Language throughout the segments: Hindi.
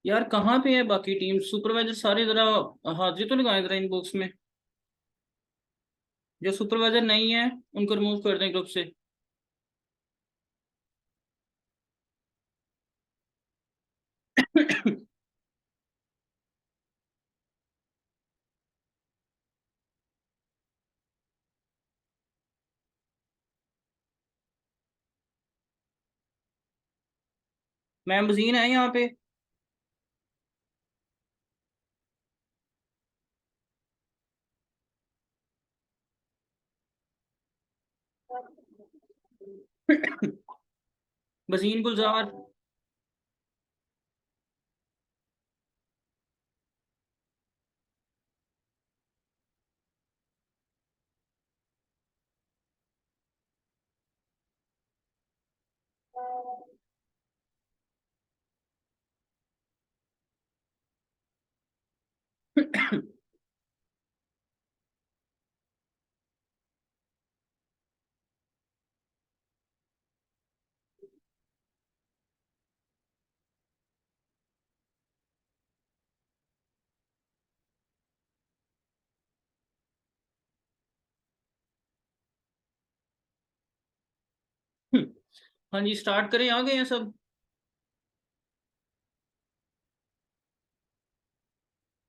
यार कहाँ पे है बाकी टीम सुपरवाइजर सारे, जरा हाजिरी तो लगाए जरा इनबॉक्स में। जो सुपरवाइजर नहीं है उनको रिमूव कर दें ग्रुप से। मैम वजीन है यहाँ पे। वजीन गुलजार। हाँ जी, स्टार्ट करें, आ गए हैं सब।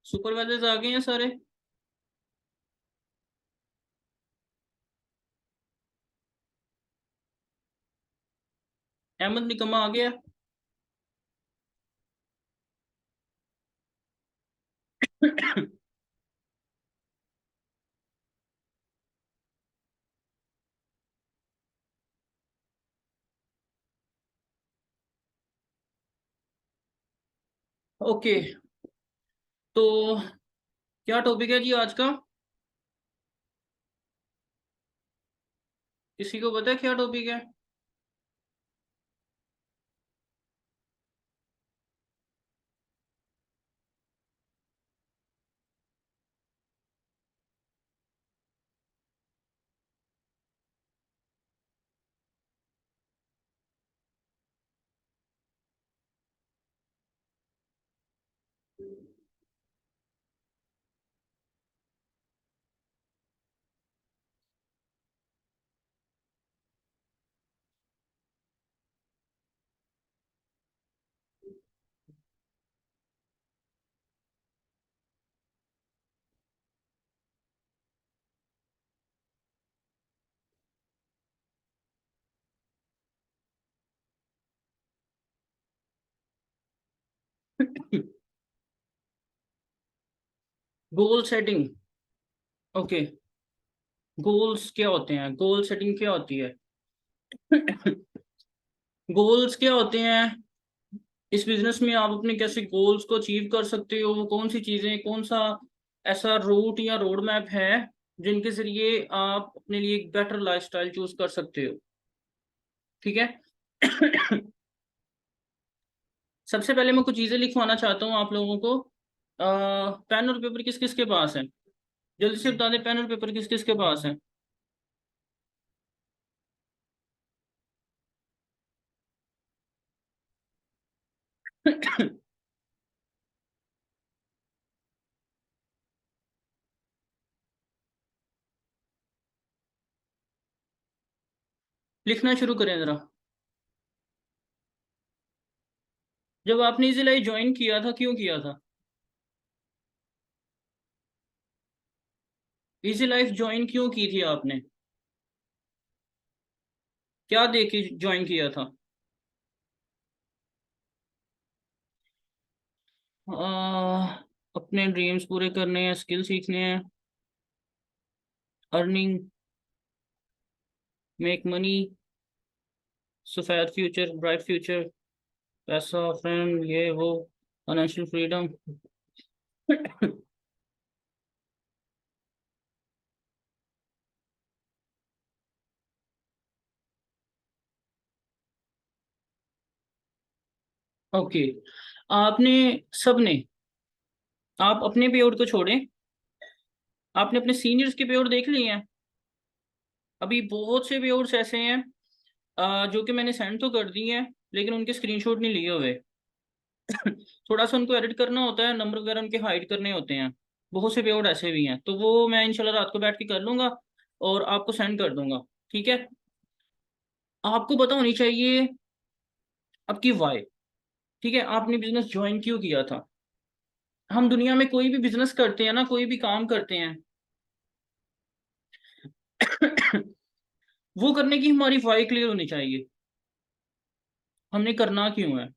सुपरवाइजर्स आ गए हैं सारे। अहमद निकम्मा आ गया। ओके, तो क्या टॉपिक है जी आज का? किसी को पता है क्या टॉपिक है? Goal setting. ओके। गोल्स क्या होते हैं, गोल सेटिंग क्या होती है? गोल्स क्या होते हैं? इस बिजनेस में आप अपने कैसे गोल्स को अचीव कर सकते हो, वो कौन सी चीजें, कौन सा ऐसा रूट या रोड मैप है जिनके जरिए आप अपने लिए एक बेटर लाइफस्टाइल चूज कर सकते हो। ठीक है। सबसे पहले मैं कुछ चीजें लिखवाना चाहता हूँ आप लोगों को। पेन और पेपर किस किस के पास है? जल्दी से बता दें, पेन और पेपर किस किस के पास है? लिखना शुरू करें जरा। जब आपने इजी लाइफ ज्वाइन किया था, क्यों किया था? इजी लाइफ ज्वाइन क्यों की थी आपने? क्या देख के ज्वाइन किया था? अपने ड्रीम्स पूरे करने हैं, स्किल सीखने हैं, अर्निंग, मेक मनी, सफेद फ्यूचर, ब्राइट फ्यूचर, पैसा, फ्रेंड, ये वो, फाइनेंशियल फ्रीडम। ओके। आपने, सबने, आप अपने पेयोर को छोड़ें, आपने अपने सीनियर्स के पेयोर देख लिए हैं? अभी बहुत से पेयोर्स ऐसे हैं जो कि मैंने सेंड तो कर दिए हैं, लेकिन उनके स्क्रीनशॉट नहीं लिए हुए। थोड़ा सा उनको एडिट करना होता है, नंबर वगैरह उनके हाइड करने होते हैं। बहुत से पेआउट ऐसे भी हैं, तो वो मैं इंशाल्लाह रात को बैठ के कर लूंगा और आपको सेंड कर दूंगा। ठीक है। आपको पता होनी चाहिए आपकी वाई। ठीक है, आपने बिजनेस ज्वाइन क्यों किया था। हम दुनिया में कोई भी बिजनेस करते हैं ना, कोई भी काम करते हैं वो करने की हमारी वाई क्लियर होनी चाहिए। हमने करना क्यों है,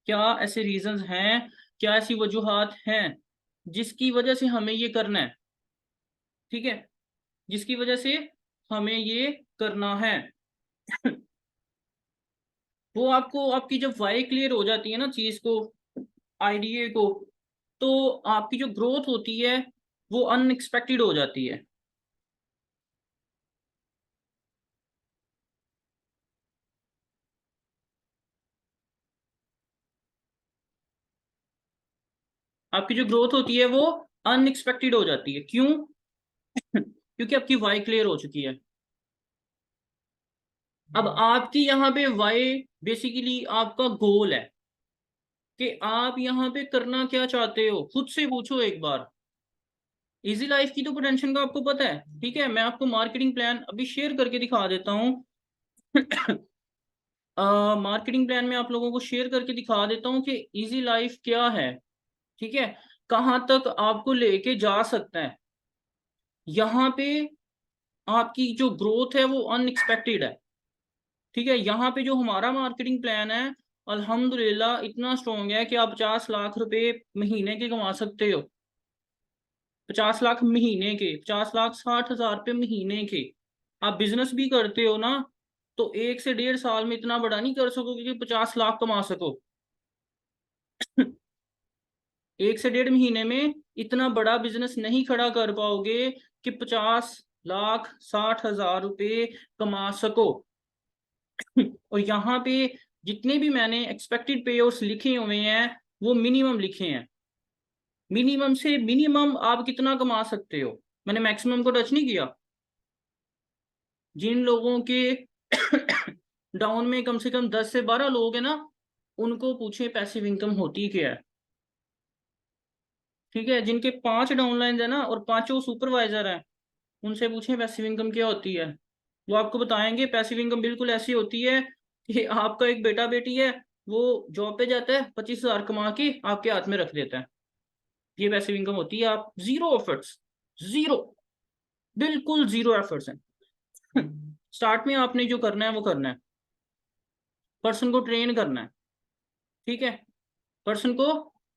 क्या ऐसे रीजंस हैं, क्या ऐसी वजूहात हैं जिसकी वजह से हमें ये करना है। ठीक है, जिसकी वजह से हमें ये करना है। वो आपको, आपकी जब वाई क्लियर हो जाती है ना चीज को, आइडिया को, तो आपकी जो ग्रोथ होती है वो अनएक्सपेक्टेड हो जाती है। आपकी जो ग्रोथ होती है वो अनएक्सपेक्टेड हो जाती है। क्यों? क्योंकि आपकी वाई क्लियर हो चुकी है। अब आपकी यहाँ पे वाई बेसिकली आपका गोल है कि आप यहाँ पे करना क्या चाहते हो, खुद से पूछो एक बार। इजी लाइफ की तो पोटेंशियल का आपको पता है। ठीक है, मैं आपको मार्केटिंग प्लान अभी शेयर करके दिखा देता हूँ। मार्केटिंग प्लान में आप लोगों को शेयर करके दिखा देता हूँ कि इजी लाइफ क्या है। ठीक है, कहाँ तक आपको लेके जा सकता है। यहाँ पे आपकी जो ग्रोथ है वो अनएक्सपेक्टेड है। ठीक है, यहाँ पे जो हमारा मार्केटिंग प्लान है अल्हम्दुलिल्लाह इतना स्ट्रॉन्ग है कि आप 50 लाख रुपए महीने के कमा सकते हो। 50 लाख महीने के, 50 लाख 60 हजार रुपये महीने के। आप बिजनेस भी करते हो ना, तो 1 से 1.5 साल में इतना बड़ा नहीं कर सकोगे कि 50 लाख कमा सको। 1 से 1.5 महीने में इतना बड़ा बिजनेस नहीं खड़ा कर पाओगे कि 50 लाख 60 हजार रुपये कमा सको। और यहाँ पे जितने भी मैंने एक्सपेक्टेड पेआउट्स लिखे हुए हैं वो मिनिमम लिखे हैं। मिनिमम से मिनिमम आप कितना कमा सकते हो, मैंने मैक्सिमम को टच नहीं किया। जिन लोगों के डाउन में कम से कम 10 से 12 लोग हैं ना, उनको पूछे पैसिव इनकम होती क्या है। ठीक है, जिनके 5 डाउनलाइन है ना और पांचों सुपरवाइजर हैं, उनसे पूछें पैसिव इनकम क्या होती है। वो आपको बताएंगे पैसिव इनकम बिल्कुल ऐसी होती है कि आपका एक बेटा बेटी है, वो जॉब पे जाता है, 25 हजार कमा के आपके हाथ में रख देता है। ये पैसिव इनकम होती है। आप जीरो एफर्ट्स, जीरो, बिल्कुल जीरो एफर्ट्स हैं। स्टार्ट में आपने जो करना है वो करना है, पर्सन को ट्रेन करना है। ठीक है, पर्सन को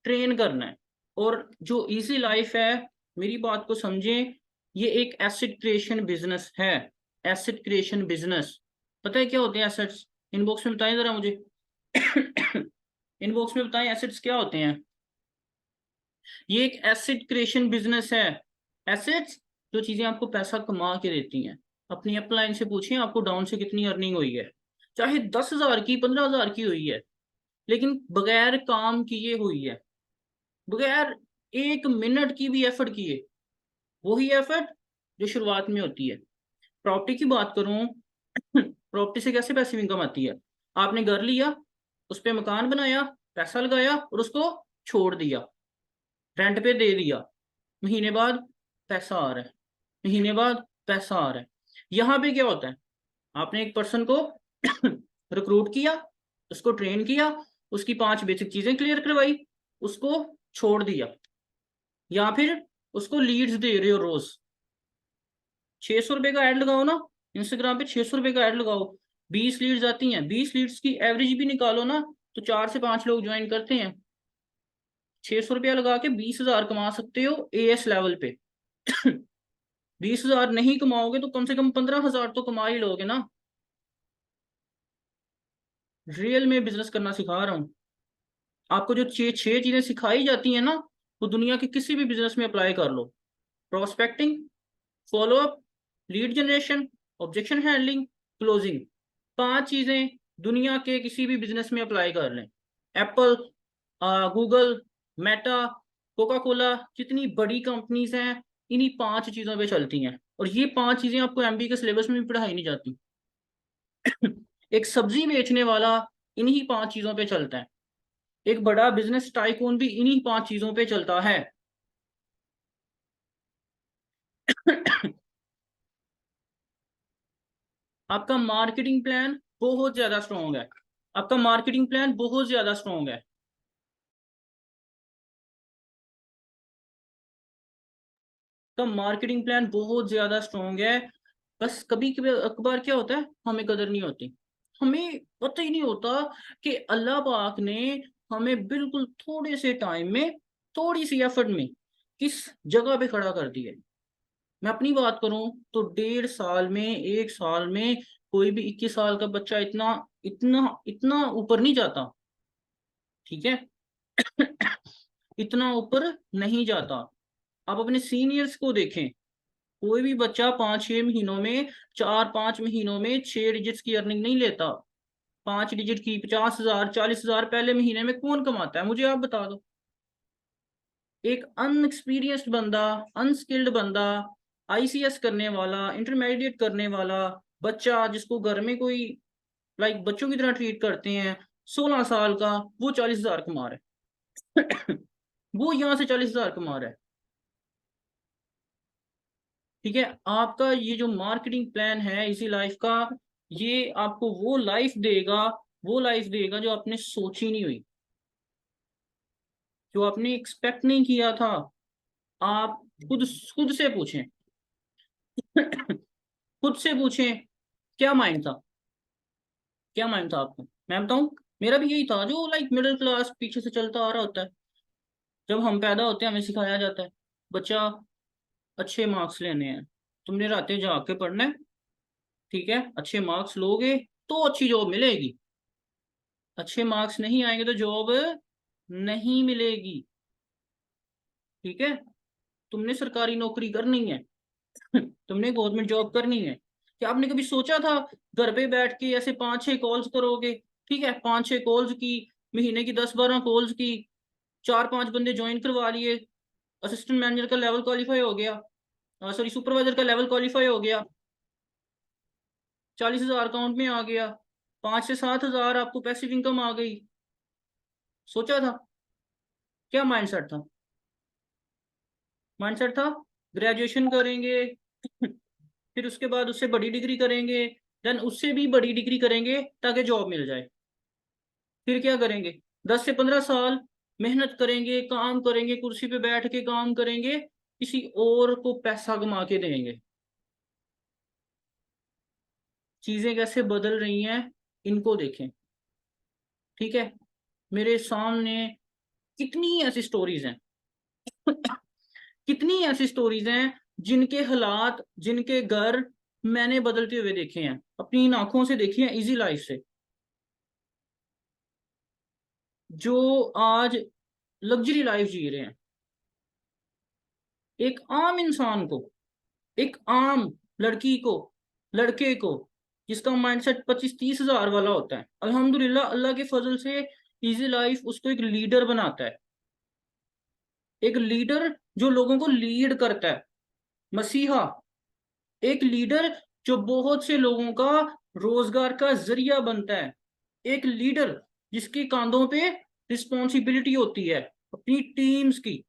ट्रेन करना है। और जो इजी लाइफ है, मेरी बात को समझें, ये एक एसेट क्रिएशन बिजनेस है। एसेट क्रिएशन बिजनेस, पता है क्या होते हैं एसेट्स? इनबॉक्स में बताएं जरा मुझे। इनबॉक्स में बताएं एसेट्स क्या होते हैं। ये एक एसेट क्रिएशन बिजनेस है। एसेट्स, जो चीजें आपको पैसा कमा के देती हैं। अपनी अपलाइन से पूछिए आपको डाउन से कितनी अर्निंग हुई है, चाहे 10 हजार की 15 हजार की हुई है, लेकिन बगैर काम किए हुई है, बगैर 1 मिनट की भी एफर्ट किए। वही एफर्ट जो शुरुआत में होती है। प्रॉपर्टी की बात करूं, प्रॉपर्टी से कैसे पैसिव इनकम आती है। आपने घर लिया, उस पे मकान बनाया, पैसा लगाया और उसको छोड़ दिया, रेंट पे दे दिया। महीने बाद पैसा आ रहा है, महीने बाद पैसा आ रहा है। यहाँ पे क्या होता है, आपने एक पर्सन को रिक्रूट किया, उसको ट्रेन किया, उसकी 5 बेसिक चीजें क्लियर करवाई, उसको छोड़ दिया। या फिर उसको लीड्स दे रहे हो रोज। 600 रुपये का ऐड लगाओ ना, इंस्टाग्राम पे 600 रुपये का ऐड लगाओ, 20 लीड्स आती हैं। 20 लीड्स की एवरेज भी निकालो ना, तो 4 से 5 लोग ज्वाइन करते हैं। 600 रुपया लगा के 20 हजार कमा सकते हो एएस लेवल पे। 20 हजार नहीं कमाओगे तो कम से कम 15 हजार तो कमा ही लोगे ना। रियल में बिजनेस करना सिखा रहा हूँ आपको। जो 6 चीजें सिखाई जाती हैं ना, वो दुनिया के किसी भी बिजनेस में अप्लाई कर लो। Prospecting, follow up, lead generation, objection handling, closing. 5 चीजें दुनिया के किसी भी बिजनेस में अप्लाई कर लें। Apple, Google, Meta, Coca Cola, जितनी बड़ी कंपनीज हैं, इन्हीं 5 चीजों पे चलती हैं। और ये 5 चीजें आपको एमबी के सिलेबस में भी पढ़ाई नहीं जाती। एक सब्जी बेचने वाला इन्हीं 5 चीजों पे चलता है। एक बड़ा बिजनेस टाइकून भी इन्हीं 5 चीजों पे चलता है। आपका मार्केटिंग प्लान बहुत ज्यादा स्ट्रॉन्ग है। आपका मार्केटिंग प्लान बहुत ज्यादा स्ट्रॉन्ग है। तो मार्केटिंग प्लान बहुत ज्यादा स्ट्रॉन्ग है। बस कभी कभी अखबार क्या होता है, हमें कदर नहीं होती। हमें पता ही नहीं होता कि अल्लाह पाक ने हमें बिल्कुल थोड़े से टाइम में, थोड़ी सी एफर्ट में किस जगह पे खड़ा कर दिया है। मैं अपनी बात करूं तो 1.5 साल में, 1 साल में कोई भी 21 साल का बच्चा इतना इतना इतना ऊपर नहीं जाता। ठीक है। इतना ऊपर नहीं जाता। आप अपने सीनियर्स को देखें, कोई भी बच्चा 5-6 महीनों में, 4-5 महीनों में 6 डिजिट्स की अर्निंग नहीं लेता। 5 डिजिट की 50,000, 40,000 पहले महीने में कौन कमाता है, मुझे आप बता दो। एक अनएक्सपीरियंस्ड बंदा, अनस्किल्ड बंदा, आईसीएस करने वाला, इंटरमीडिएट करने वाला बच्चा, जिसको घर में कोई लाइक बच्चों की तरह ट्रीट करते हैं, 16 साल का, वो 40,000 कमा रहा है। वो यहाँ से 40,000 कमा रहा है। ठीक है। आपका ये जो मार्केटिंग प्लान है इसी लाइफ का, ये आपको वो लाइफ देगा, वो लाइफ देगा जो आपने सोची नहीं हुई, जो आपने एक्सपेक्ट नहीं किया था। आप खुद खुद से पूछें। खुद से पूछें, क्या माइंड था, क्या माइंड था आपका। मैं बताऊं, मेरा भी यही था, जो लाइक मिडिल क्लास पीछे से चलता आ रहा होता है। जब हम पैदा होते हैं हमें सिखाया जाता है, बच्चा अच्छे मार्क्स लेने हैं, तुमने रातें जाग के पढ़ना है। ठीक है, अच्छे मार्क्स लोगे तो अच्छी जॉब मिलेगी, अच्छे मार्क्स नहीं आएंगे तो जॉब नहीं मिलेगी। ठीक है। तुमने सरकारी नौकरी करनी है। तुमने गवर्नमेंट जॉब करनी है। क्या आपने कभी सोचा था घर पे बैठ के ऐसे 5-6 कॉल्स करोगे? ठीक है, 5-6 कॉल्स की, महीने की 10-12 कॉल्स की, 4-5 बंदे ज्वाइन करवा लिए, असिस्टेंट मैनेजर का लेवल क्वालिफाई हो गया, सॉरी सुपरवाइजर का लेवल क्वालिफाई हो गया, 40,000 अकाउंट में आ गया, 5 से 7 हजार आपको पैसिव इनकम आ गई। सोचा था? क्या माइंडसेट था? माइंडसेट था ग्रेजुएशन करेंगे, फिर उसके बाद उससे बड़ी डिग्री करेंगे, देन उससे भी बड़ी डिग्री करेंगे ताकि जॉब मिल जाए। फिर क्या करेंगे? 10 से 15 साल मेहनत करेंगे, काम करेंगे, कुर्सी पे बैठ के काम करेंगे, किसी और को पैसा कमा के देंगे। चीजें कैसे बदल रही हैं, इनको देखें। ठीक है। मेरे सामने कितनी ऐसी स्टोरीज हैं, कितनी ऐसी स्टोरीज हैं जिनके हालात, जिनके घर मैंने बदलते हुए देखे हैं, अपनी इन आंखों से देखी हैं, इजी लाइफ से, जो आज लग्जरी लाइफ जी रहे हैं। एक आम इंसान को, एक आम लड़की को, लड़के को, जिसका माइंडसेट 25-30 हजार वाला होता है, अल्हम्दुलिल्लाह अल्लाह के फजल से इजी लाइफ उसको एक लीडर बनाता है। एक लीडर जो लोगों को लीड करता है, मसीहा। एक लीडर जो बहुत से लोगों का रोजगार का जरिया बनता है। एक लीडर जिसके कांधों पे रिस्पॉन्सिबिलिटी होती है अपनी टीम्स की।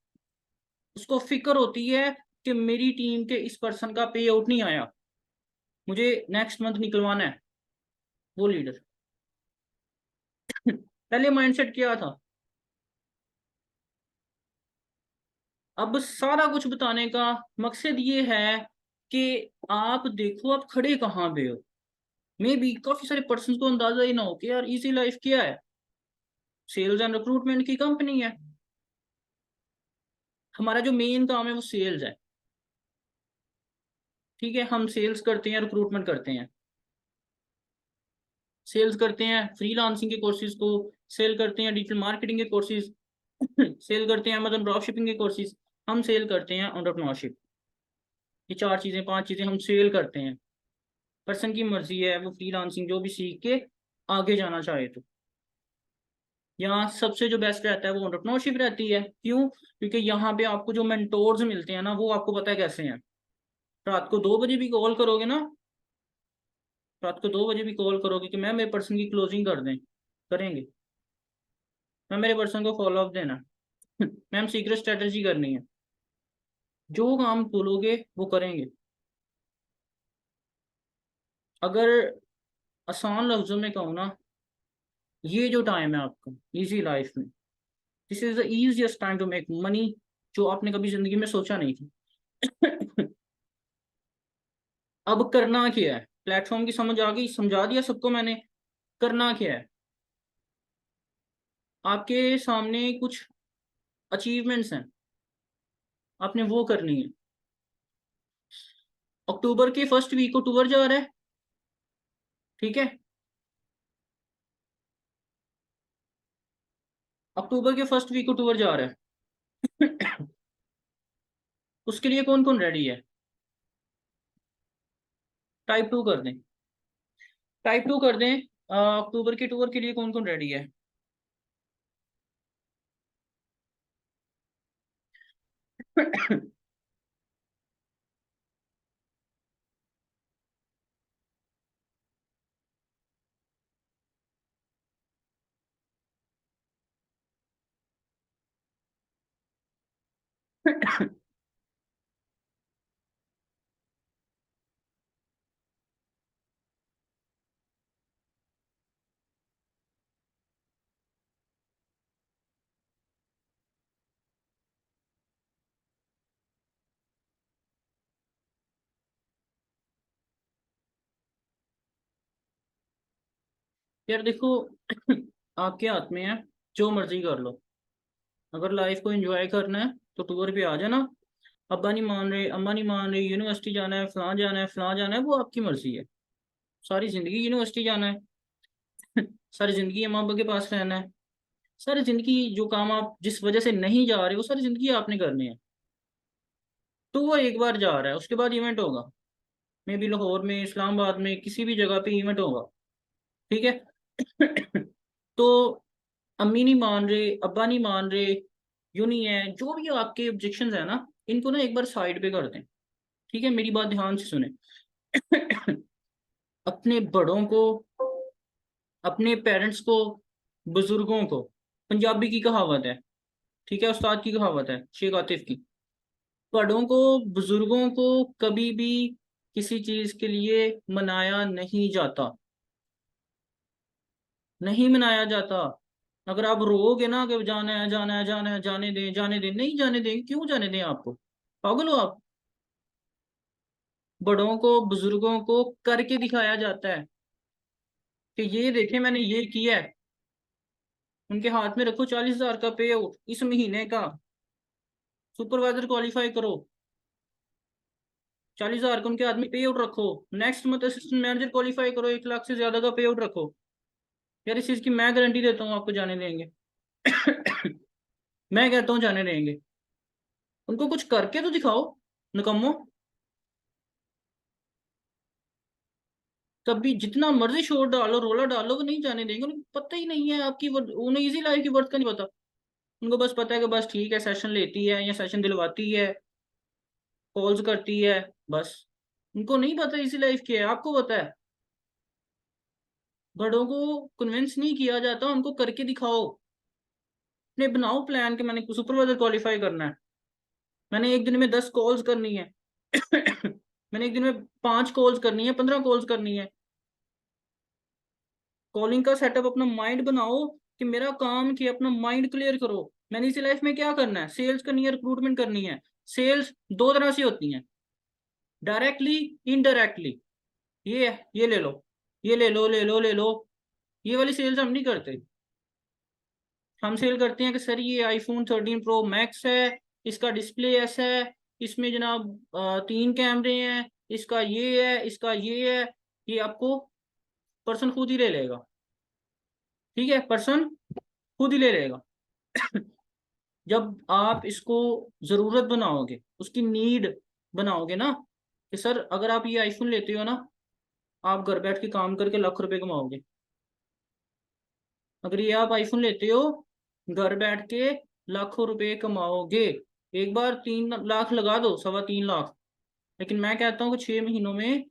उसको फिक्र होती है कि मेरी टीम के इस पर्सन का पे आउट नहीं आया, मुझे नेक्स्ट मंथ निकलवाना है। वो लीडर। पहले माइंडसेट क्या था? अब सारा कुछ बताने का मकसद ये है कि आप देखो आप खड़े कहाँ पे हो। मे बी काफी सारे पर्सन को अंदाजा ही ना हो कि यार इजी लाइफ क्या है। सेल्स एंड रिक्रूटमेंट की कंपनी है। हमारा जो मेन काम है वो सेल्स है। ठीक है, हम सेल्स करते हैं, रिक्रूटमेंट करते हैं। सेल्स करते हैं फ्रीलांसिंग के कोर्सेज को, सेल करते हैं डिजिटल मार्केटिंग के कोर्सेज, सेल करते हैं अमेजन ड्रॉप शिपिंग के कोर्सेज, हम सेल करते हैं एंटरप्रेन्योरशिप। ये 4 चीजें, 5 चीजें हम सेल करते हैं। पर्सन की मर्जी है वो फ्रीलांसिंग जो भी सीख के आगे जाना चाहे तो। यहाँ सबसे जो बेस्ट रहता है वो एंटरप्रेन्योरशिप रहती है। क्यों? क्योंकि यहाँ पे आपको जो मेंटोर्स मिलते हैं ना, वो आपको पता है कैसे हैं। रात को 2 बजे भी कॉल करोगे ना, रात को 2 बजे भी कॉल करोगे कि मैम मेरे पर्सन की क्लोजिंग कर दें, करेंगे। मैं मेरे पर्सन को फॉलो अप देना है। मैम सीक्रेट स्ट्रेटजी करनी है, जो काम बोलोगे वो करेंगे। अगर आसान लफ्जों में कहूँ ना, ये जो टाइम है आपका इजी लाइफ में, this is the easiest time to make money, जो आपने कभी जिंदगी में सोचा नहीं थी। अब करना क्या है, प्लेटफॉर्म की समझ आ गई, समझा दिया सबको मैंने। करना क्या है, आपके सामने कुछ अचीवमेंट्स हैं, आपने वो करनी है। अक्टूबर के फर्स्ट वीक को टूर जा रहा है, ठीक है। अक्टूबर के फर्स्ट वीक को टूर जा रहा है। उसके लिए कौन कौन रेडी है? टाइप 2 कर दें, टाइप 2 कर दें। अक्टूबर के टूर के लिए कौन कौन रेडी है? यार देखो, आपके हाथ में है, जो मर्जी कर लो। अगर लाइफ को एंजॉय करना है तो टूर पे आ जाना। अब्बा नहीं मान रहे, अम्मा नहीं मान रही, यूनिवर्सिटी जाना है, फलां जाना है, फलां जाना है, वो आपकी मर्जी है। सारी जिंदगी यूनिवर्सिटी जाना है। सारी जिंदगी अम्मा अब्बा के पास रहना है। सारी जिंदगी जो काम आप जिस वजह से नहीं जा रहे, वो सारी जिंदगी आपने करनी है। तो वो एक बार जा रहा है, उसके बाद इवेंट होगा। मे बी लाहौर में, इस्लामाबाद में, किसी भी जगह पे इवेंट होगा, ठीक है। तो अम्मी नहीं मान रहे, अब्बा नहीं मान रहे, यूं नहीं है, जो भी आपके ऑब्जेक्शंस है ना, इनको ना एक बार साइड पे कर दें। ठीक है, मेरी बात ध्यान से सुने। अपने बड़ों को, अपने पेरेंट्स को, बुजुर्गों को, पंजाबी की कहावत है, ठीक है, उस्ताद की कहावत है शेख आतिफ की, बड़ों को, बुजुर्गों को कभी भी किसी चीज के लिए मनाया नहीं जाता, नहीं मनाया जाता। अगर आप रोओगे ना कि जाना है, जाना है, जाना है, जाने दें, जाने दें, नहीं जाने दें, क्यों जाने दें आपको? पागल हो आप? बड़ों को, बुजुर्गों को करके दिखाया जाता है कि ये देखें मैंने ये किया है। उनके हाथ में रखो 40,000 का पे आउट इस महीने का, सुपरवाइजर क्वालिफाई करो, 40,000 का उनके हाथ में पे आउट रखो। Next month assistant manager qualify करो, 1 लाख से ज्यादा का पे आउट रखो। यार इस चीज की मैं गारंटी देता हूँ, आपको जाने देंगे। मैं कहता हूँ जाने देंगे। उनको कुछ करके तो दिखाओ, निकम्मो। तब भी जितना मर्जी शोर डालो, रोला डालो, वो नहीं जाने देंगे। उनको पता ही नहीं है आपकी उन्हें इजी लाइफ की वर्थ का नहीं पता। उनको बस पता है कि बस ठीक है, सेशन लेती है या सेशन दिलवाती है, कॉल्स करती है, बस। उनको नहीं पता इजी लाइफ की है, आपको पता है। बड़ों को कन्विंस नहीं किया जाता, उनको करके दिखाओ। अपने बनाओ प्लान कि मैंने सुपरवाइजर क्वालिफाई करना है, मैंने एक दिन में 10 कॉल्स करनी है। मैंने एक दिन में 5 कॉल्स करनी है, 15 कॉल्स करनी है। कॉलिंग का सेटअप अपना माइंड बनाओ कि मेरा काम कि अपना माइंड क्लियर करो। मैंने इसी लाइफ में क्या करना है, सेल्स करनी है, रिक्रूटमेंट करनी है। सेल्स दो तरह से होती हैं, डायरेक्टली, इनडायरेक्टली। ये ले लो, ये ले लो, ले लो, ले लो। ये वाली सेल्स हम नहीं करते। हम सेल करते हैं कि सर ये आईफोन 13 प्रो मैक्स है, इसका डिस्प्ले ऐसा है, इसमें जनाब 3 कैमरे हैं, इसका ये है, इसका ये है। ये आपको पर्सन खुद ही ले लेगा, ठीक है, पर्सन खुद ही ले लेगा। जब आप इसको जरूरत बनाओगे, उसकी नीड बनाओगे ना, कि सर अगर आप ये आईफोन लेते हो ना, आप घर बैठ के काम करके लाख रुपए कमाओगे। अगर ये आप आईफोन लेते हो, घर बैठ के लाखों रुपए कमाओगे। एक बार 3 लाख लगा दो, 3.25 लाख। लेकिन मैं कहता हूँ कि 6 महीनों में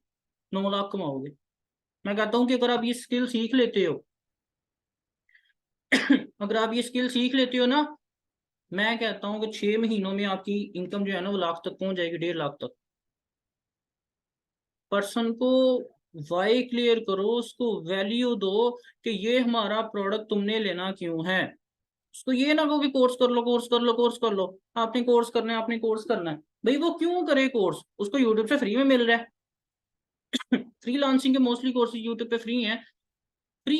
9 लाख कमाओगे। मैं कहता हूँ कि अगर आप ये स्किल सीख लेते हो, अगर आप ये स्किल सीख लेते हो ना, मैं कहता हूँ कि 6 महीनों में आपकी इनकम जो है ना वो लाख तक पहुंच जाएगी, 1.5 लाख तक। पर्सन को वाई क्लियर करो, उसको वैल्यू दो कि ये हमारा प्रोडक्ट तुमने लेना क्यों है। उसको ये ना कहो कि कोर्स कर लो, कोर्स कर लो, कोर्स कर लो। आपने कोर्स करना है, आपने कोर्स करना है। भाई वो क्यों करे कोर्स? उसको यूट्यूब से फ्री में मिल रहा है। फ्रीलांसिंग के मोस्टली कोर्सेज यूट्यूब पे फ्री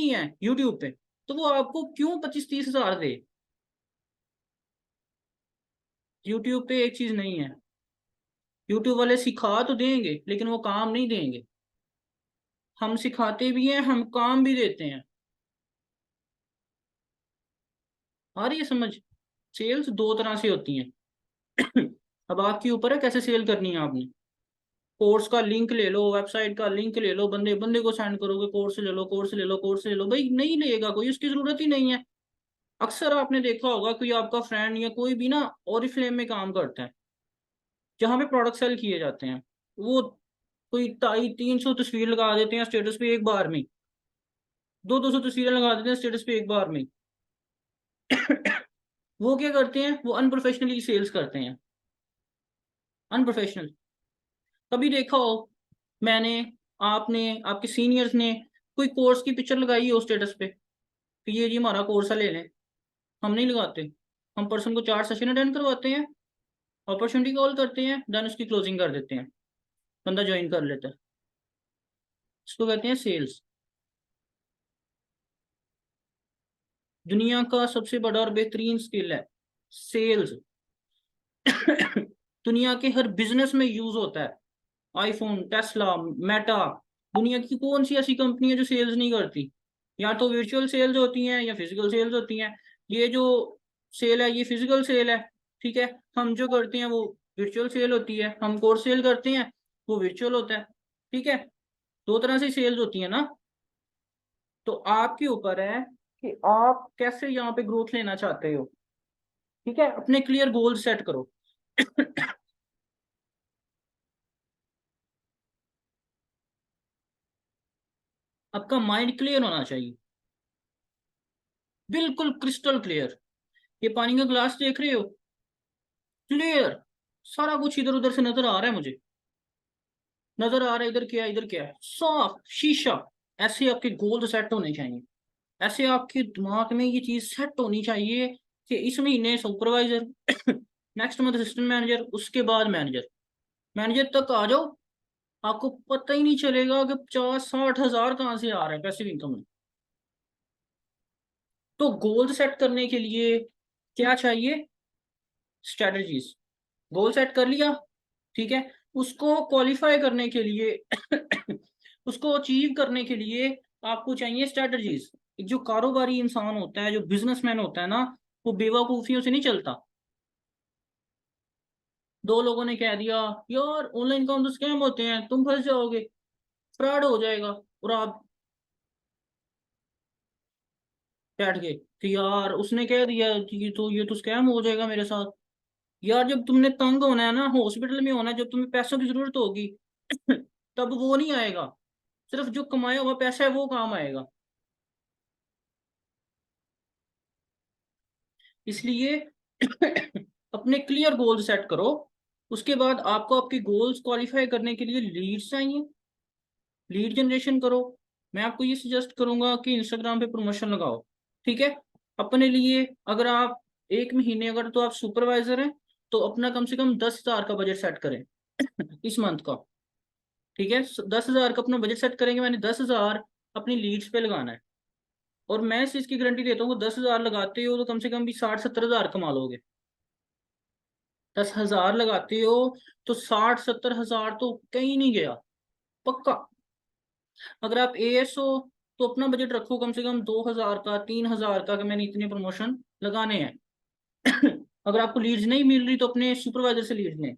हैं यूट्यूब पे। तो वो आपको क्यों 25-30 हज़ार दे? यूट्यूब पे एक चीज नहीं है, यूट्यूब वाले सिखा तो देंगे लेकिन वो काम नहीं देंगे। हम सिखाते भी हैं, हम काम भी देते हैं। आ रही है समझ? सेल्स दो तरह से होती हैं। अब आपके ऊपर है कैसे सेल करनी है आपने। कोर्स का लिंक ले लो, वेबसाइट का लिंक ले लो, बंदे बंदे को सेंड करोगे कोर्स ले लो, कोर्स ले लो, कोर्स ले लो, भाई नहीं लेगा कोई, उसकी जरूरत ही नहीं है। अक्सर आपने देखा होगा कोई आपका फ्रेंड या कोई भी ना ओरिफ्लेम में काम करता है, जहाँ पे प्रोडक्ट सेल किए जाते हैं। वो कोई 250-300 तस्वीर लगा देते हैं स्टेटस पे एक बार में, 200-200 तस्वीरें लगा देते हैं स्टेटस पे एक बार में। वो क्या करते हैं? वो अनप्रोफेशनली सेल्स करते हैं, अनप्रोफेशनल। कभी देखा हो मैंने, आपने, आपके सीनियर्स ने कोई कोर्स की पिक्चर लगाई हो स्टेटस पे कि ये जी हमारा कोर्स है, ले लें? हम नहीं लगाते। हम पर्सन को 4 सेशन अटेंड करवाते हैं, अपॉर्चुनिटी कॉल करते हैं, देन उसकी क्लोजिंग कर देते हैं, बंदा ज्वाइन कर लेता है। इसको कहते हैं सेल्स। दुनिया का सबसे बड़ा और बेहतरीन स्किल है सेल्स। दुनिया के हर बिजनेस में यूज होता है। आईफोन, टेस्ला, मेटा, दुनिया की कौन सी ऐसी कंपनी है जो सेल्स नहीं करती? या तो वर्चुअल सेल्स होती हैं या फिजिकल सेल्स होती हैं। ये जो सेल है ये फिजिकल सेल है, ठीक है। हम जो करते हैं वो वर्चुअल सेल होती है। हम कोर्स सेल करते हैं, वो वर्चुअल होता है, ठीक है। दो तरह से सेल्स होती है ना। तो आपके ऊपर है कि आप कैसे यहाँ पे ग्रोथ लेना चाहते हो, ठीक है। अपने क्लियर गोल सेट करो। आपका माइंड क्लियर होना चाहिए, बिल्कुल क्रिस्टल क्लियर। ये पानी का ग्लास देख रहे हो, क्लियर, सारा कुछ इधर उधर से नजर आ रहा है मुझे, नजर आ रहा है इधर क्या है, इधर क्या है, साफ शीशा। ऐसे आपके गोल सेट होने चाहिए। ऐसे आपके दिमाग में ये चीज सेट होनी चाहिए कि इस महीने supervisor, next month assistant manager, उसके बाद मैनेजर। मैनेजर तक आ जाओ, आपको पता ही नहीं चलेगा कि 50-60 हज़ार कहाँ से आ रहे हैं पैसिव इनकम में। तो गोल सेट करने के लिए क्या चाहिए? स्ट्रेटजीज। गोल सेट कर लिया, ठीक है। उसको क्वालिफाई करने के लिए उसको अचीव करने के लिए आपको चाहिए स्ट्रेटजीज। जो कारोबारी इंसान होता है, जो बिजनेसमैन होता है ना, वो बेवकूफियों से नहीं चलता। दो लोगों ने कह दिया यार ऑनलाइन काम तो स्कैम होते हैं, तुम फंस जाओगे, फ्रॉड हो जाएगा, और आप बैठ गए कि यार उसने कह दिया कि ये तो स्कैम हो जाएगा मेरे साथ। यार जब तुमने तंग होना है ना, हॉस्पिटल में होना है, जब तुम्हें पैसों की जरूरत होगी, तब वो नहीं आएगा। सिर्फ जो कमाया हुआ पैसा है वो काम आएगा। इसलिए अपने क्लियर गोल सेट करो। उसके बाद आपको आपके गोल्स क्वालिफाई करने के लिए लीड्स चाहिए, लीड जनरेशन करो। मैं आपको ये सजेस्ट करूंगा कि इंस्टाग्राम पे प्रमोशन लगाओ, ठीक है। अपने लिए अगर आप एक महीने, अगर तो आप सुपरवाइजर हैं तो अपना कम से कम 10 हज़ार का बजट सेट करें इस मंथ का, ठीक है। 10 हज़ार का अपना बजट सेट करेंगे, मैंने 10 हज़ार अपनी लीड्स पे लगाना है। और मैं इस चीज की गारंटी देता हूँ 10 हज़ार लगाते हो तो कम से कम भी 60-70 हज़ार कमा लोगे। 10 हज़ार लगाते हो तो 60-70 हज़ार तो कहीं नहीं गया, पक्का। अगर आप एएस हो तो अपना बजट रखो कम से कम 2 हज़ार का, 3 हज़ार का, कि मैंने इतने प्रमोशन लगाने हैं। अगर आपको लीड्स नहीं मिल रही तो अपने सुपरवाइजर से लीड्स लें।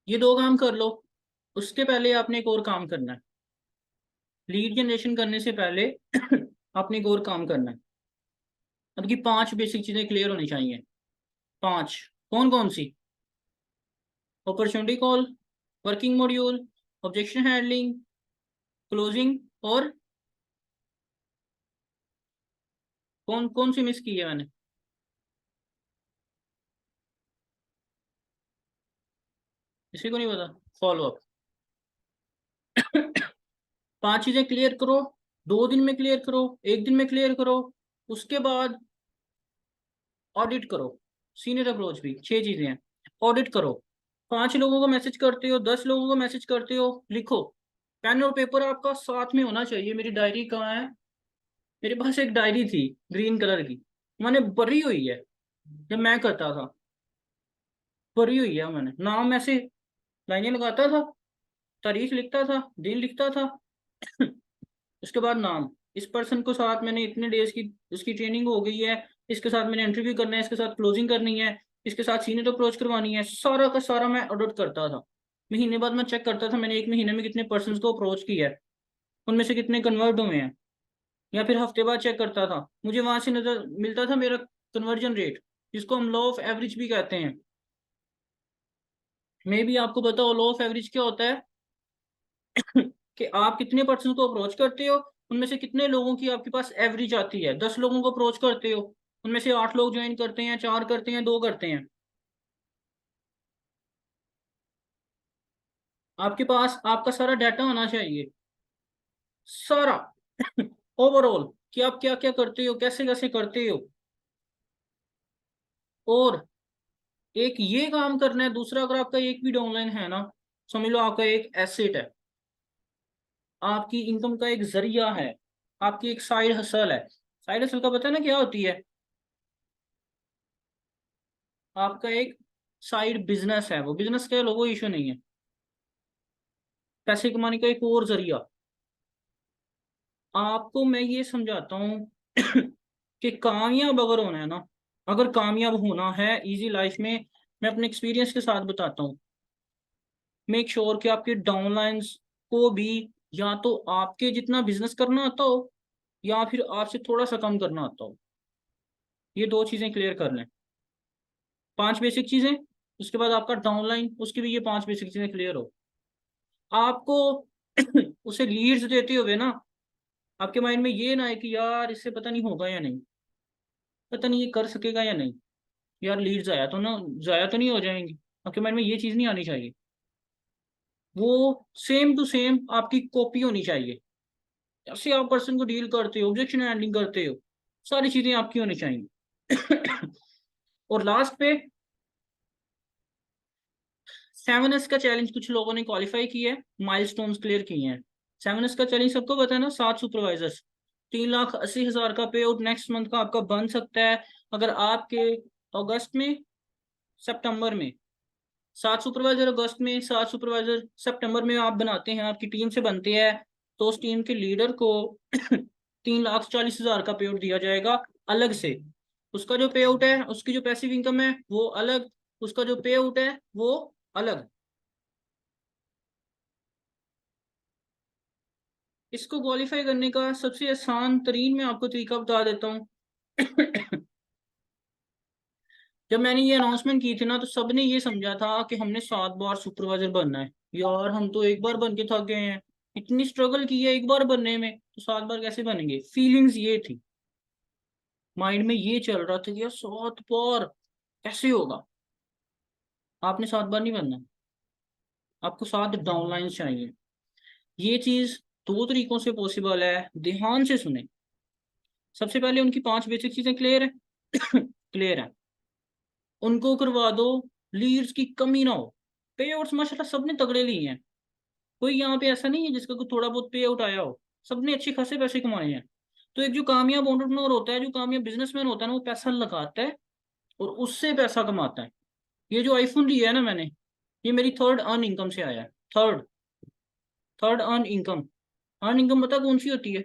ये दो काम कर लो। उसके पहले आपने एक और काम करना है। लीड जनरेशन करने से पहले आपने एक और काम करना है। अब की 5 बेसिक चीजें क्लियर होनी चाहिए। 5। कौन कौन सी? Opportunity call, working module, objection handling, closing और कौन कौन सी मिस की है मैंने? किसी को नहीं पता? Follow up. 5 चीजें क्लियर करो, 2 दिन में क्लियर करो, 1 दिन में क्लियर करो। उसके बाद ऑडिट करो। सीनियर अप्रोच भी 6 चीजें हैं। ऑडिट करो। 5 लोगों को मैसेज करते हो, 10 लोगों को मैसेज करते हो, लिखो। पेन और पेपर आपका साथ में होना चाहिए। मेरी डायरी कहाँ है? मेरे पास एक डायरी थी ग्रीन कलर की, मैंने भरी हुई है। जब मैं करता था, भरी हुई है मैंने। नाम ऐसे लाइनें लगाता था, तारीख लिखता था, दिन लिखता था। उसके बाद नाम, इस पर्सन को साथ मैंने इतने डेज की उसकी ट्रेनिंग हो गई है, इसके साथ मैंने इंटरव्यू करना है, इसके साथ क्लोजिंग करनी है, इसके साथ सीनियर अप्रोच करवानी है, सारा का सारा मैं ऑडिट करता था। महीने बाद मैं चेक करता था मैंने 1 महीने में कितने पर्सन को अप्रोच किया है, उनमें से कितने कन्वर्ट हुए हैं। या फिर हफ्ते बाद चेक करता था, मुझे वहां से नजर मिलता था मेरा कन्वर्जन रेट, जिसको हम लॉ ऑफ एवरेज भी कहते हैं। मे भी आपको पता हो लॉ ऑफ एवरेज क्या होता है। कि आप कितने पर्सन को अप्रोच करते हो, उनमें से कितने लोगों की आपके पास एवरेज आती है। 10 लोगों को अप्रोच करते हो, उनमें से 8 लोग ज्वाइन करते हैं, 4 करते हैं, 2 करते हैं। आपके पास आपका सारा डाटा होना चाहिए, सारा। ओवरऑल कि आप क्या क्या करते हो, कैसे कैसे करते हो। और एक ये काम करना है। दूसरा, अगर आपका एक भी डाउनलाइन है ना, समझ लो आपका एक एसेट है, आपकी इनकम का एक जरिया है, आपकी एक साइड हसल है। साइड हसल का पता है ना क्या होती है? आपका एक साइड बिजनेस है, वो बिजनेस का लोगो इशू नहीं है, पैसे कमाने का एक और जरिया। आपको मैं ये समझाता हूँ कि कामयाब अगर होना है ना, अगर कामयाब होना है इजी लाइफ में, मैं अपने एक्सपीरियंस के साथ बताता हूँ। मेक श्योर कि आपके डाउनलाइंस को भी या तो आपके जितना बिजनेस करना आता हो, या फिर आपसे थोड़ा सा कम करना आता हो। ये 2 चीजें क्लियर कर लें। 5 बेसिक चीजें। उसके बाद आपका डाउनलाइन, उसकी भी ये 5 बेसिक चीजें क्लियर हो। आपको उसे लीड्स देते हुए ना, आपके माइंड में ये ना है कि यार इससे पता नहीं होगा या नहीं, पता नहीं ये कर सकेगा या नहीं, यार लीड्स आया तो ना, जाया तो नहीं हो जाएंगी। आपके माइंड में ये चीज नहीं आनी चाहिए। वो सेम टू सेम आपकी कॉपी होनी चाहिए। जैसे आप पर्सन को डील करते हो, ऑब्जेक्शन हैंडलिंग करते हो, सारी चीजें आपकी होनी चाहिए। और लास्ट पे 7S का चैलेंज कुछ लोगों ने क्वालिफाई किया है, माइलस्टोन्स क्लियर किए हैं। 7S का चैलेंज सबको पता है ना, 7 सुपरवाइजर्स, 3,80,000 का पे आउट नेक्स्ट मंथ का आपका बन सकता है। अगर आपके अगस्त में, सितंबर में 7 सुपरवाइजर, अगस्त में 7 सुपरवाइजर, सितंबर में आप बनाते हैं, आपकी टीम से बनते हैं, तो उस टीम के लीडर को 3,40,000 का पे आउट दिया जाएगा अलग से। उसका जो पे आउट है, उसकी जो पैसिव इनकम है वो अलग, उसका जो पे आउट है वो अलग। इसको क्वालिफाई करने का सबसे आसान तरीन मैं आपको तरीका बता देता हूँ। जब मैंने ये अनाउंसमेंट की थी ना, तो सबने ये समझा था कि हमने 7 बार सुपरवाइजर बनना है। यार हम तो एक बार बन के थक गए हैं, इतनी स्ट्रगल की है एक बार बनने में, तो 7 बार कैसे बनेंगे। फीलिंग्स ये थी, माइंड में ये चल रहा था कि यार 7 बार कैसे होगा। आपने 7 बार नहीं बनना, आपको 7 डाउनलाइन चाहिए। ये चीज 2 तरीकों से पॉसिबल है, ध्यान से सुने। सबसे पहले उनकी 5 बेसिक चीजें क्लियर है। क्लियर है, उनको करवा दो, लीड्स की कमी ना हो। पे आउट्स माशाल्लाह सबने तगड़े लिए हैं, कोई यहाँ पे ऐसा नहीं है जिसका कोई थोड़ा बहुत पे आउट आया हो। सबने अच्छे खासे पैसे कमाए हैं। तो एक जो कामयाब एंटरप्रेन्योर होता है, जो कामयाब बिजनेसमैन होता है ना, वो पैसा लगाता है और उससे पैसा कमाता है। ये जो आईफोन लिया है ना मैंने, ये मेरी थर्ड अर्न इनकम से आया है। Third third earn income. Earn income पता कौन सी होती है?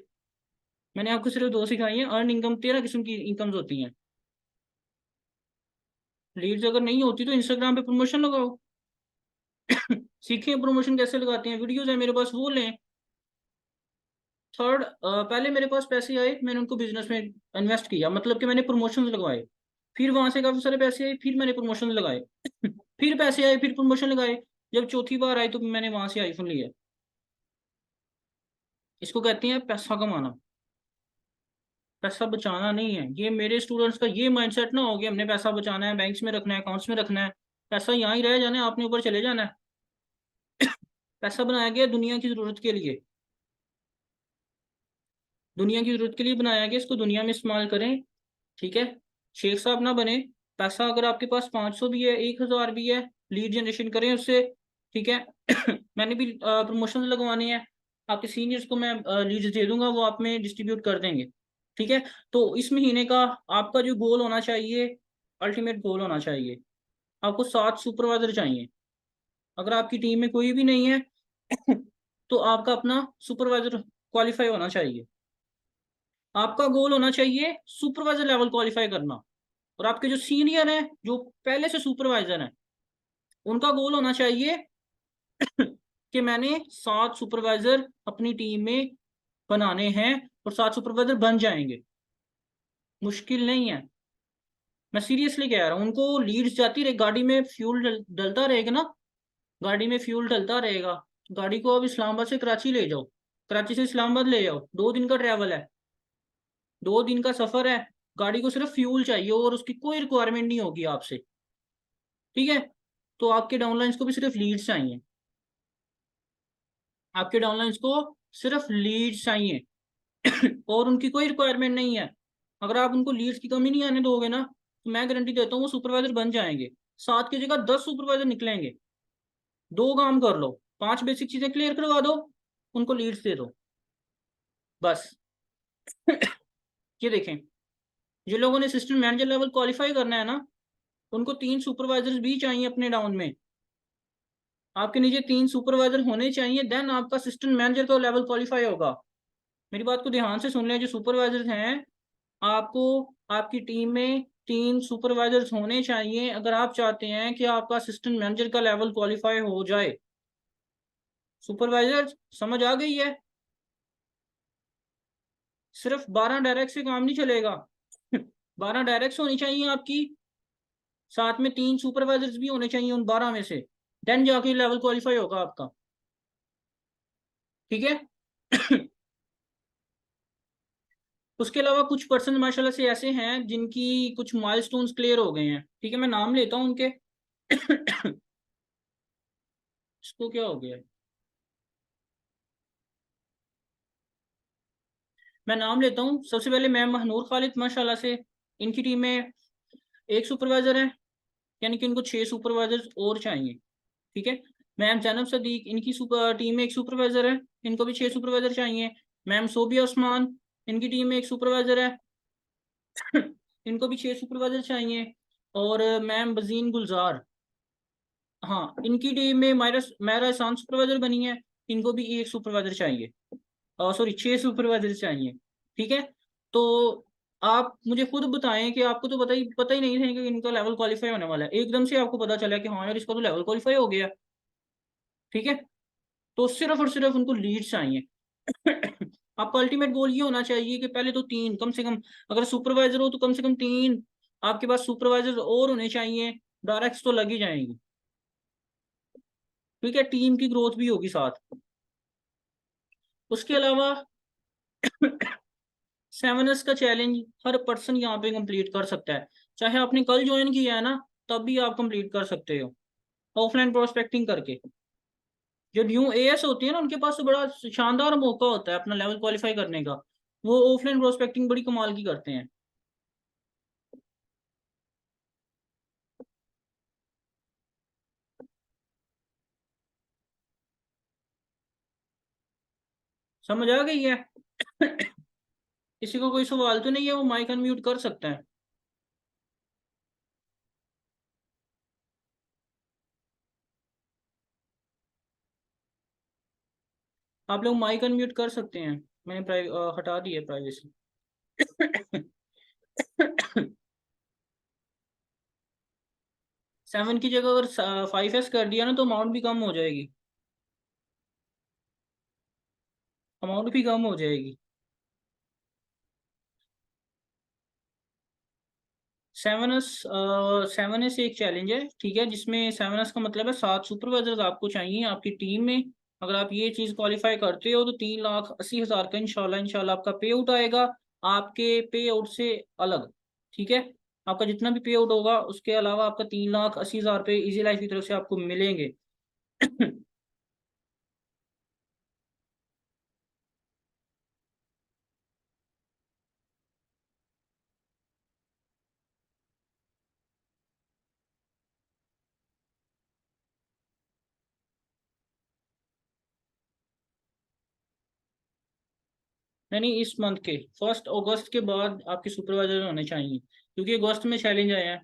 मैंने आपको सिर्फ 2 सिखाई है। अर्न इनकम 13 किस्म की इनकम्स होती हैं। लीड्स अगर नहीं होती तो इंस्टाग्राम पे प्रमोशन लगाओ। सीखें प्रमोशन कैसे लगाते हैं, वीडियोस है मेरे पास, वो लें। थर्ड, पहले मेरे पास पैसे आए, मैंने उनको बिजनेस में इन्वेस्ट किया, मतलब कि मैंने प्रमोशन लगवाए। फिर वहां से काफी सारे पैसे आए, फिर मैंने प्रमोशन लगाए। फिर पैसे आए, फिर प्रमोशन लगाए। जब चौथी बार आई तो मैंने वहां से आईफोन लिया। इसको कहते हैं पैसा कमाना, पैसा बचाना नहीं है। ये मेरे स्टूडेंट्स का ये माइंडसेट ना हो गया हमने पैसा बचाना है, बैंक्स में रखना है, अकाउंट्स में रखना है। पैसा यहाँ ही रह जाना है, आपने ऊपर चले जाना है। पैसा बनाया गया दुनिया की जरूरत के लिए, दुनिया की जरूरत के लिए बनाया गया, इसको दुनिया में इस्तेमाल करें। ठीक है, शेख साहब ना बने। पैसा अगर आपके पास 500 भी है, 1000 भी है, लीड जनरेशन करें उससे। ठीक है। मैंने भी प्रमोशन लगवाने हैं, आपके सीनियर्स को मैं लीड्स दे दूंगा, वो आप में डिस्ट्रीब्यूट कर देंगे। ठीक है। तो इस महीने का आपका जो गोल होना चाहिए, अल्टीमेट गोल होना चाहिए, आपको 7 सुपरवाइजर चाहिए। अगर आपकी टीम में कोई भी नहीं है तो आपका अपना सुपरवाइजर क्वालिफाई होना चाहिए। आपका गोल होना चाहिए सुपरवाइजर लेवल क्वालिफाई करना। और आपके जो सीनियर हैं, जो पहले से सुपरवाइजर हैं, उनका गोल होना चाहिए कि मैंने 7 सुपरवाइजर अपनी टीम में बनाने हैं, और 7 सुपरवाइजर बन जाएंगे। मुश्किल नहीं है, मैं सीरियसली कह रहा हूँ। उनको लीड्स जाती रहे, गाड़ी में फ्यूल डलता रहेगा ना, गाड़ी में फ्यूल डलता रहेगा। गाड़ी को अब इस्लामाबाद से कराची ले जाओ, कराची से इस्लामाबाद ले जाओ, 2 दिन का ट्रैवल है, 2 दिन का सफर है। गाड़ी को सिर्फ फ्यूल चाहिए और उसकी कोई रिक्वायरमेंट नहीं होगी आपसे। ठीक है। तो आपके डाउनलाइंस को भी सिर्फ लीड्स चाहिए, आपके डाउनलाइंस को सिर्फ लीड्स चाहिए। और उनकी कोई रिक्वायरमेंट नहीं है। अगर आप उनको लीड्स की कमी नहीं आने दोगे ना, तो मैं गारंटी देता हूँ वो सुपरवाइजर बन जाएंगे। 7 की जगह 10 सुपरवाइजर निकलेंगे। 2 काम कर लो, 5 बेसिक चीजें क्लियर करवा दो, उनको लीड्स दे दो, बस। ये देखें, जिन लोगों ने असिस्टेंट मैनेजर लेवल क्वालिफाई करना है ना, उनको 3 सुपरवाइजर्स भी चाहिए अपने डाउन में। आपके नीचे 3 सुपरवाइजर होने चाहिए, देन आपका असिस्टेंट मैनेजर का लेवल क्वालिफाई होगा। मेरी बात को ध्यान से सुन लें, जो सुपरवाइजर हैं, आपको आपकी टीम में 3 सुपरवाइजर्स होने चाहिए अगर आप चाहते हैं कि आपका असिस्टेंट मैनेजर का लेवल क्वालिफाई हो जाए। सुपरवाइजर समझ आ गई है? सिर्फ 12 डायरेक्ट से काम नहीं चलेगा। 12 डायरेक्ट होनी चाहिए आपकी, साथ में 3 सुपरवाइजर्स भी होने चाहिए उन 12 में से, देन जाके लेवल क्वालिफाई होगा आपका। ठीक है। उसके अलावा कुछ पर्सन माशाल्लाह से ऐसे हैं जिनकी कुछ माइलस्टोन्स क्लियर हो गए हैं। ठीक है, मैं नाम लेता हूं उनके। इसको क्या हो गया, मैं नाम लेता हूँ। सबसे पहले मैम महनूर खालिद माशाल्लाह से, इनकी टीम में 1 सुपरवाइजर है, यानी कि इनको 6 सुपरवाइजर और चाहिए। ठीक है। मैम जैनब सदीक, इनकी टीम में 1 सुपरवाइजर है, इनको भी 6 सुपरवाइजर चाहिए। मैम सोबिया उस्मान, इनकी टीम में 1 सुपरवाइजर है, इनको भी 6 सुपरवाइजर चाहिए। और मैम बजीन गुलजार, हाँ, इनकी टीम में मायरा मैरा एहसान सुपरवाइजर बनी है, इनको भी 1 सुपरवाइजर चाहिए, सॉरी 6 सुपरवाइजर चाहिए। ठीक है। तो आप मुझे खुद बताएं कि आपको तो पता ही नहीं था कि इनका लेवल क्वालिफाई होने वाला है, एकदम से आपको पता चला कि हाँ यार इसका तो लेवल क्वालिफाई हो गया। ठीक है। तो सिर्फ और सिर्फ उनको लीड चाहिए। आपका अल्टीमेट गोल ये होना चाहिए कि पहले तो 3 कम से कम, अगर सुपरवाइजर हो तो कम से कम 3 आपके पास सुपरवाइजर और होने चाहिए, डायरेक्ट तो लग ही जाएंगी। ठीक है, टीम की ग्रोथ भी होगी साथ। उसके अलावा 7S का चैलेंज हर पर्सन यहाँ पे कंप्लीट कर सकता है, चाहे आपने कल ज्वाइन किया है ना, तब भी आप कंप्लीट कर सकते हो ऑफलाइन प्रोस्पेक्टिंग करके। जो न्यू एएस होती है ना, उनके पास तो बड़ा शानदार मौका होता है अपना लेवल क्वालिफाई करने का। वो ऑफलाइन प्रोस्पेक्टिंग बड़ी कमाल की करते हैं। समझ आ गई है? किसी को कोई सवाल तो नहीं है, वो माइक अनम्यूट कर सकता है। आप लोग माइक अनम्यूट कर सकते हैं, मैंने हटा दी है प्राइवेसी। 7 की जगह अगर 5S कर दिया ना, तो अमाउंट भी कम हो जाएगी, अमाउंट भी कम हो जाएगी। 7S, 7S एक चैलेंज है, ठीक है, जिसमें 7S का मतलब है 7 सुपरवाइजर्स आपको चाहिए आपकी टीम में। अगर आप ये चीज क्वालिफाई करते हो तो 3,80,000 का इंशाल्लाह इंशाल्लाह आपका पे आउट आएगा, आपके पे आउट से अलग। ठीक है, आपका जितना भी पे आउट होगा उसके अलावा आपका 3,80,000 रुपये इजी लाइफ की तरफ से आपको मिलेंगे। नहीं नहीं, इस मंथ के 1 अगस्त के बाद आपके सुपरवाइजर होने चाहिए, क्योंकि अगस्त में चैलेंज आया है।